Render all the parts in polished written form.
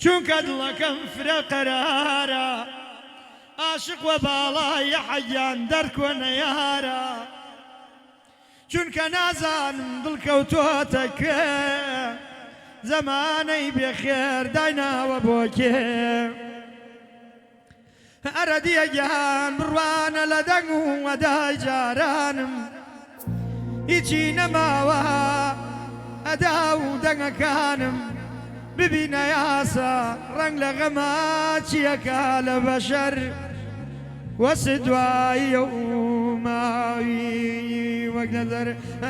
چونکە دڵەکەم فرە قەرارە عاشق وە باڵای حەیان دەرکۆنە یارە چونکە نازانم دڵکەوتۆتە کێ زەمانەی بێخێر دایناوە بۆ کێ ئەرە دیەگیان بڕوانە لە دەنگ و وەدای جارانم هیچی نەماوە ئەدا و دەنگەکانم ببینە یاسا ڕەنگ لە غەما چیەکە لە بەشەر وەسە دواییە و ماوی وەک نەزەر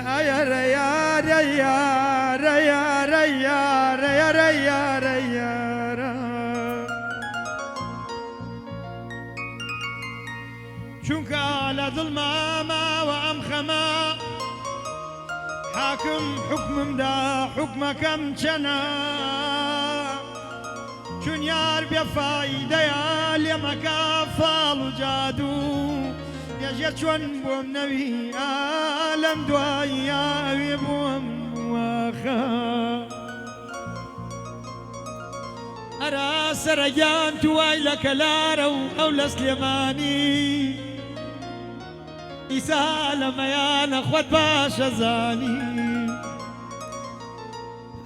ئەیەرە یارە یارە یارە یارە یارە یارە یارە چونکە لە دڵما ماوە ئەم خەمە حاکم حکممدا حکمەکەم چەنە چون یار بێفایدەیە لێمەکە فاڵ و جادو یەژێ چۆن بۆم نەوی ئالەم دوای یاوێ بۆم واخە ئەرا سەرەگیان توای لە کەلارە و ئەو لە سلێمانی ئیسا لەمەیانە خۆت باشە زانی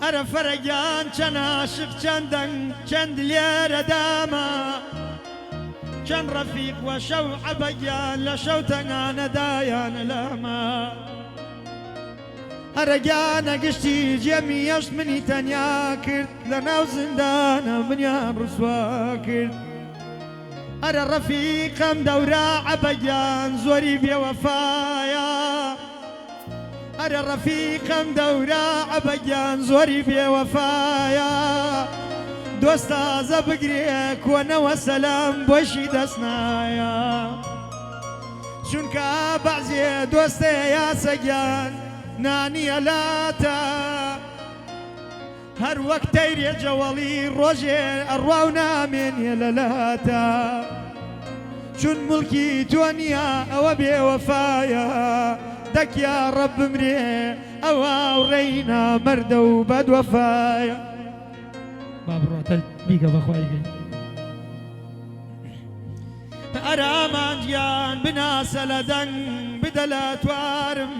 ئەرە فەرەگیان چەند عاشق چەندەنگ چەند لێرە دامە چەند ڕەفیق وە شەو عەبەگیان لە شەو تەنگانەدایانە لامە ئەرە گیانە گشتی جێمی هێشت منی تەنیا کرد لە ناو زیندانە منیان ڕسوا کرد ئەرە ڕەفیقەم دەورە عەبەگیان زۆری بێوەفایە ئەرە ڕەفیقەم دەورە عەبەگیان زۆری بێوەفایە دۆستازە بگرێ کۆنەوە سەلام بۆشی دەستنایە چونکە بەعزێ دۆستێ یاسەگیان نانیە لاتە هەر وەک تەیرێ جەوەڵی ڕۆژێ ئەڕوا و نامێنێ لە لاتە چون مڵکی تۆ نییە ئەوە بێوەفایە دەکیا ڕەب بمرێ ئەوە ڕێی نامەردە و بەدوەفایە با بڕۆتە بیگە بەخوایگەی ئەرامانجیان بناسە لە دەنگ بدە لە توارم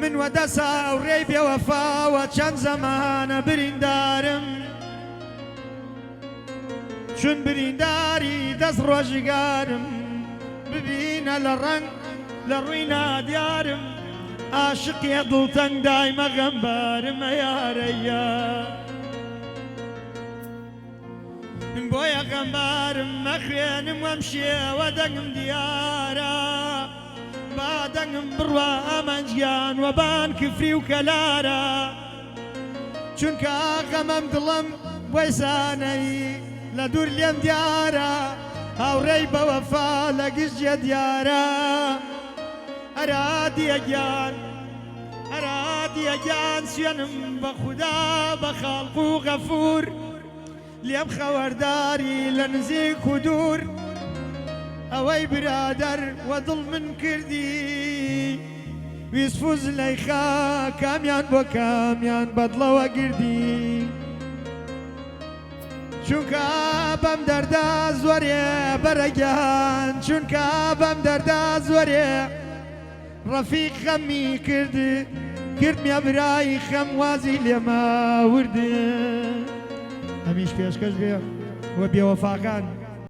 من وەدەسا و ڕێی بێوەفاوە چەند زەمانە بریندارم چون برینداری دەست ڕۆژگارم ببینە لە ڕەنگ لە ڕووی نادیارم عاشقی دڵتەنگ دایمە غەمبارمە یارەیە بۆیە غەمبارم مەخوێنم وەم شێوە دەنگم دیارە با دەنگم بڕوە ئەمەنجیان وەبان کفری و کەلارە چونکە غەمەم دڵم بۆی زانەی لە دوور لێم دیارە هاوڕێی بەوەفا لە گشتە دیارە ئەرا دیەگیان ئەرا دیەگیان سوێنم بە خودا بە خاڵق و غەفور لێم خەوەرداری لە نزیک و دوور ئەوەی برادەر وە دڵ من کردی ویسفوز لەیخا کامیان بۆ کامیان بەدڵەوە گردی چونکە بەم دەردا زۆرێ بەرەگیان چونکە بەم دەردا زۆرێ ڕەفیق خەمی کردمیە برای خەم وازی لێمە وردن هەمیش پێشکەش بێ وە بێوەفاکان